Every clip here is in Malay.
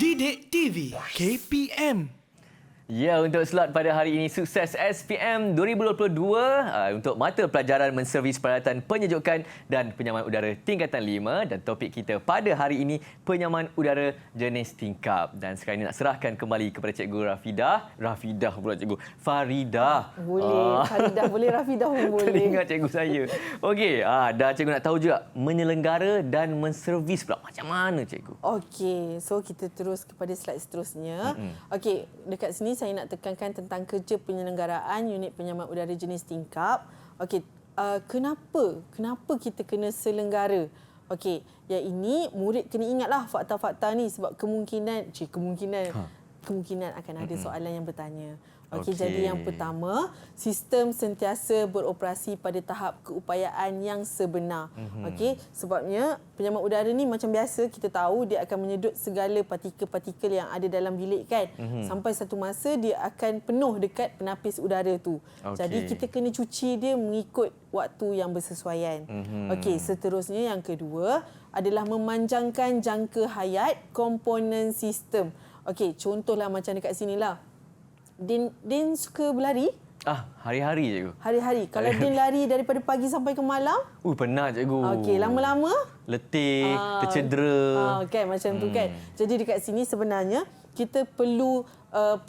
Didik TV KPM. Ya, untuk slot pada hari ini Sukses SPM 2022 untuk mata pelajaran menservis peralatan penyejukan dan penyaman udara tingkatan 5, dan topik kita pada hari ini penyaman udara jenis tingkap. Dan sekarang ini nak serahkan kembali kepada Cikgu Rafidah pula Cikgu Faridah. Boleh, Faridah boleh, Rafidah pun boleh. Teringat cikgu saya. Okey, dan cikgu nak tahu juga menyelenggara dan menservis pula macam mana cikgu? Okey, so kita terus kepada slide seterusnya. Okey, dekat sini saya nak tekankan tentang kerja penyelenggaraan unit penyaman udara jenis tingkap. Okey, kenapa kita kena selenggara? Okey, yang ini murid kena ingatlah fakta-fakta ni sebab kemungkinan akan ada soalan yang bertanya. Okey, jadi yang pertama, sistem sentiasa beroperasi pada tahap keupayaan yang sebenar. Okey, sebabnya penyaman udara ni macam biasa kita tahu dia akan menyedut segala partikel-partikel yang ada dalam bilik kan. Sampai satu masa dia akan penuh dekat penapis udara tu. Jadi kita kena cuci dia mengikut waktu yang bersesuaian. Okey, seterusnya yang kedua adalah memanjangkan jangka hayat komponen sistem. Okey, contohlah macam dekat sinilah. Din suka berlari? Hari-hari cikgu. Hari-hari. Kalau Din lari daripada pagi sampai ke malam? Penat cikgu. Okey, lama-lama? Letih, tercedera. Kan, macam tu kan. Jadi dekat sini sebenarnya kita perlu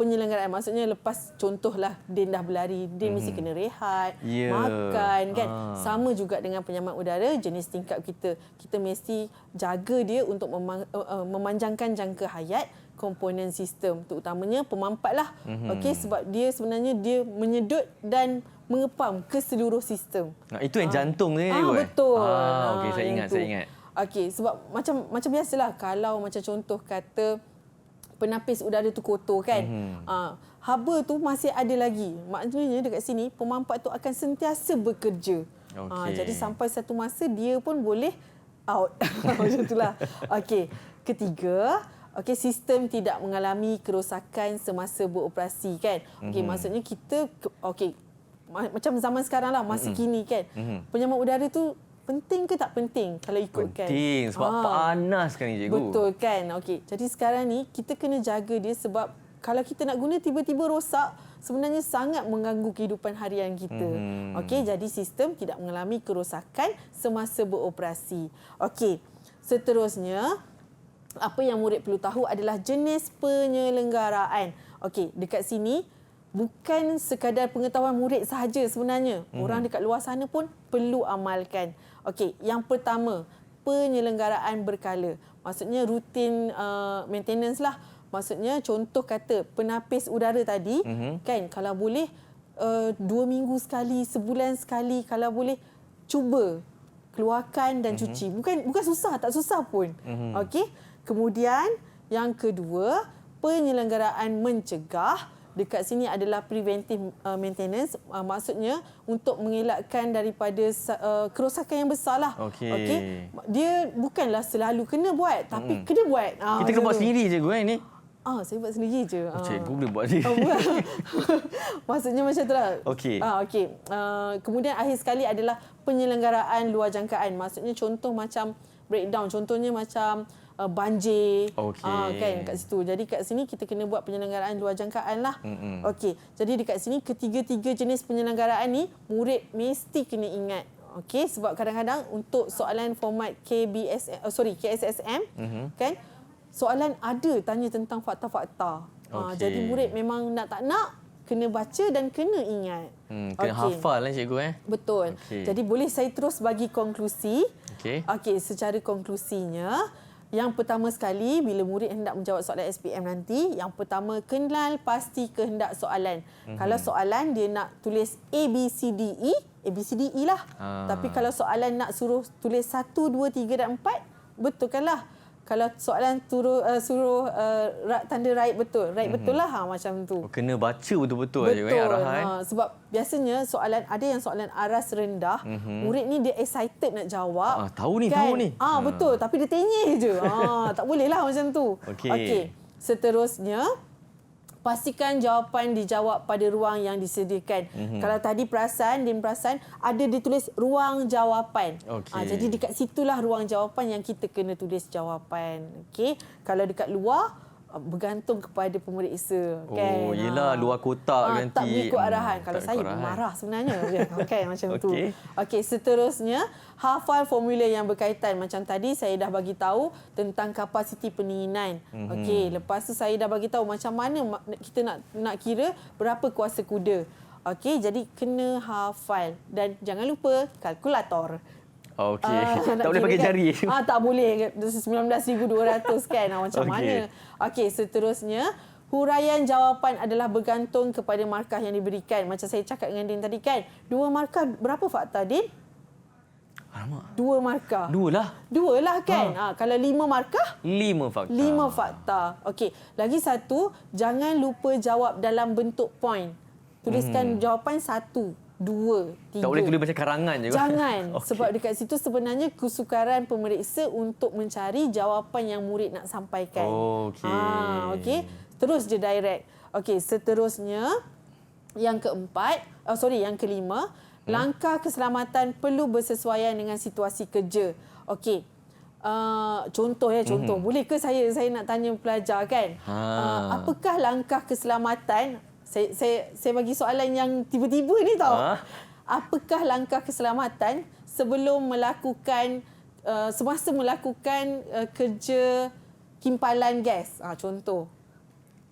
penyelenggaraan. Maksudnya lepas contohlah Din dah berlari, Din mesti kena rehat, makan kan. Sama juga dengan penyaman udara jenis tingkap kita. Kita mesti jaga dia untuk memanjangkan jangka hayat komponen sistem, terutamanya pemampat lah. Okey, sebab dia sebenarnya dia menyedut dan mengepam ke seluruh sistem. Itu yang jantung ni. Betul. Okey, saya ingat. Okey, sebab macam biasalah kalau macam contoh kata penapis udara tu kotor kan. Haba tu masih ada lagi. Maknanya dekat sini pemampat tu akan sentiasa bekerja. Jadi sampai satu masa dia pun boleh out. Macam itulah. Okey, ketiga, sistem tidak mengalami kerosakan semasa beroperasi kan. Okey, maksudnya kita macam zaman sekarang lah, masa kini kan. Penyaman udara tu penting ke tak penting kalau ikutkan? Penting sebab panas kan ni cikgu. Betul kan. Okey, jadi sekarang ni kita kena jaga dia sebab kalau kita nak guna tiba-tiba rosak, sebenarnya sangat mengganggu kehidupan harian kita. Okey, jadi sistem tidak mengalami kerosakan semasa beroperasi. Okey, seterusnya apa yang murid perlu tahu adalah jenis penyelenggaraan. Okey, dekat sini bukan sekadar pengetahuan murid sahaja sebenarnya. Orang dekat luar sana pun perlu amalkan. Okey, yang pertama, penyelenggaraan berkala. Maksudnya rutin maintenance lah. Maksudnya contoh kata penapis udara tadi, kan, kalau boleh 2 minggu sekali, sebulan sekali, kalau boleh cuba keluarkan dan cuci. Bukan susah, tak susah pun. Okey. Kemudian yang kedua, penyelenggaraan mencegah. Dekat sini adalah preventive maintenance. Maksudnya untuk mengelakkan daripada kerosakan yang besar lah. Okey. Dia bukanlah selalu kena buat, tapi kena buat. Kita kena buat sendiri cikgu ni. Saya buat sendiri je. Cikgu boleh buat sendiri. Maksudnya macam tu lah. Okey. Kemudian akhir sekali adalah penyelenggaraan luar jangkaan. Maksudnya contoh macam breakdown. Contohnya macam banjir. Kan kat situ. Jadi kat sini kita kena buat penyelenggaraan luar jangkaan lah. Okey. Jadi dekat sini ketiga-tiga jenis penyelenggaraan ni murid mesti kena ingat. Okey, sebab kadang-kadang untuk soalan format KSSM kan, soalan ada tanya tentang fakta-fakta. Jadi murid memang nak tak nak kena baca dan kena ingat. Kena hafal lah cikgu. Betul. Jadi boleh saya terus bagi konklusi. Okey, secara konklusinya, yang pertama sekali bila murid hendak menjawab soalan SPM nanti, yang pertama kenal pasti kehendak soalan. Kalau soalan dia nak tulis A, B, C, D, E, A, B, C, D, E lah. Tapi kalau soalan nak suruh tulis 1, 2, 3 dan 4, betulkanlah. Kalau soalan suruh tanda right betul. Right betul lah macam tu. Kena baca betul-betul je arahan. Sebab biasanya ada yang soalan aras rendah, murid ni dia excited nak jawab. Tahu ni. Betul, tapi dia tenyih je. Tak boleh lah macam tu. Okey. Seterusnya, pastikan jawapan dijawab pada ruang yang disediakan. Kalau tadi Din perasan ada ditulis ruang jawapan. Jadi dekat situlah ruang jawapan yang kita kena tulis jawapan. Okey. Kalau dekat luar bergantung kepada pemeriksa. Kan? Oh, yelah, luar kotak nanti. Tak mengikut arahan. Kalau tak saya ikut arahan. marah sebenarnya. Okay, macam tu. Okey. Okey, seterusnya, hafal formula yang berkaitan. Macam tadi saya dah bagi tahu tentang kapasiti pendinginan. Okey, lepas tu saya dah bagi tahu macam mana kita nak kira berapa kuasa kuda. Okey, jadi kena hafal. Dan jangan lupa kalkulator. Okey. Tak boleh pakai jari. Tak boleh. 19,200 kan. Macam Okey. mana? Okey, seterusnya. Huraian jawapan adalah bergantung kepada markah yang diberikan. Macam saya cakap dengan Din tadi kan. 2 markah berapa fakta, Din? Alamak. 2 markah. 2 lah. 2 lah kan. Kalau 5 markah? 5 fakta. 5 fakta. Okey. Lagi satu, jangan lupa jawab dalam bentuk point. Tuliskan jawapan 1, 2, 3. Tak boleh tulis macam karangan je. Jangan. Okey. Sebab dekat situ sebenarnya kesukaran pemeriksa untuk mencari jawapan yang murid nak sampaikan. Okey. Okey. Terus je direct. Okey, seterusnya yang yang kelima, langkah keselamatan perlu bersesuaian dengan situasi kerja. Okey. Contoh. Boleh ke saya nak tanya pelajar kan? Apakah langkah keselamatan? Saya bagi soalan yang tiba-tiba ni tau. Apakah langkah keselamatan sebelum melakukan semasa melakukan kerja kimpalan gas? Contoh.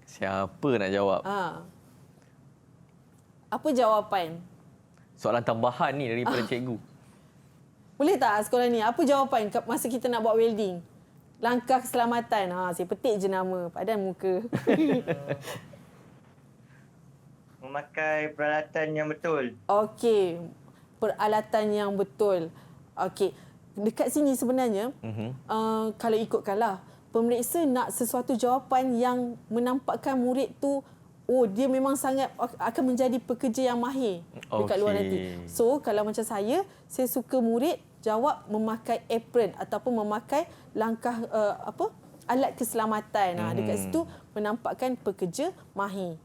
Siapa nak jawab? Apa jawapan? Soalan tambahan ni daripada cikgu. Boleh tak sekolah ni? Apa jawapan masa kita nak buat welding? Langkah keselamatan. Saya petik je nama. Padan muka. Memakai peralatan yang betul. Okey. Peralatan yang betul. Okey. Dekat sini sebenarnya, kalau ikutkanlah, pemeriksa nak sesuatu jawapan yang menampakkan murid tu, dia memang sangat akan menjadi pekerja yang mahir dekat luar nanti. So, kalau macam saya suka murid jawab memakai apron ataupun memakai langkah alat keselamatan. Dekat situ menampakkan pekerja mahir.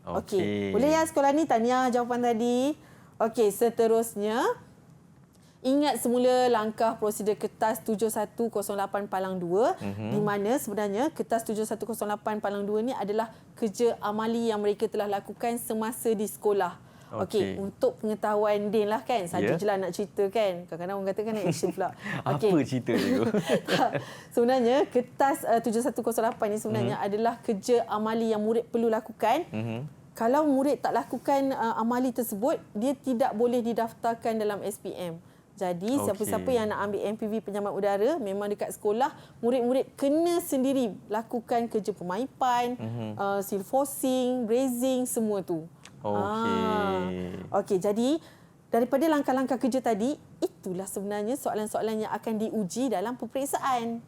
Okey. Boleh ya sekolah ni? Tahniah jawapan tadi. Okey, seterusnya. Ingat semula langkah prosedur kertas 7108 Palang 2 di mana sebenarnya kertas 7108 Palang 2 ni adalah kerja amali yang mereka telah lakukan semasa di sekolah. Okey, untuk pengetahuan Din lah kan. Saja je lah nak cerita kan. Kadang-kadang orang kata kan action pula. Apa cerita tu? Sebenarnya kertas 7108 ni sebenarnya adalah kerja amali yang murid perlu lakukan. Kalau murid tak lakukan amali tersebut, dia tidak boleh didaftarkan dalam SPM. Jadi siapa-siapa yang nak ambil MPV penyaman udara, memang dekat sekolah, murid-murid kena sendiri lakukan kerja pemaipan, seal forcing, brazing, semua tu. Okey, jadi daripada langkah-langkah kerja tadi, itulah sebenarnya soalan-soalan yang akan diuji dalam peperiksaan.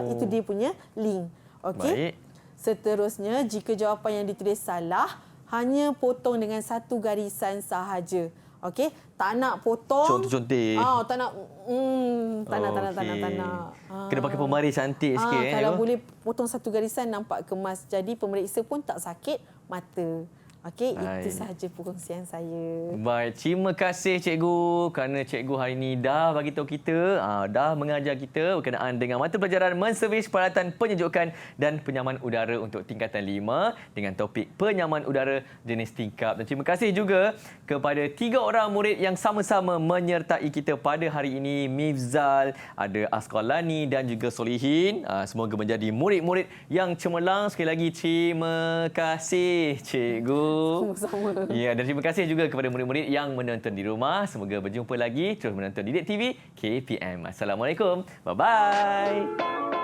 Itu dia punya link. Okey. Seterusnya, jika jawapan yang ditulis salah, hanya potong dengan satu garisan sahaja. Okey, tak nak potong. Contoh-contoh. Tak nak. Tak nak. Kena pakai pembaris cantik sikit. Kalau boleh potong satu garisan nampak kemas. Jadi pemeriksa pun tak sakit mata. Okey, itu sahaja perkongsian saya. Baik, terima kasih cikgu kerana cikgu hari ini dah bagi tahu kita, dah mengajar kita berkenaan dengan mata pelajaran menservis peralatan penyejukan dan penyaman udara untuk tingkatan 5 dengan topik penyaman udara jenis tingkap. Dan terima kasih juga kepada 3 orang murid yang sama-sama menyertai kita pada hari ini, Mifzal, ada Asqalani dan juga Solihin. Semoga menjadi murid-murid yang cemerlang. Sekali lagi terima kasih cikgu. Sama-sama. Ya, dan terima kasih juga kepada murid-murid yang menonton di rumah. Semoga berjumpa lagi terus menonton Didik TV KPM. Assalamualaikum. Bye-bye.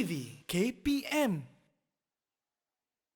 TV KPM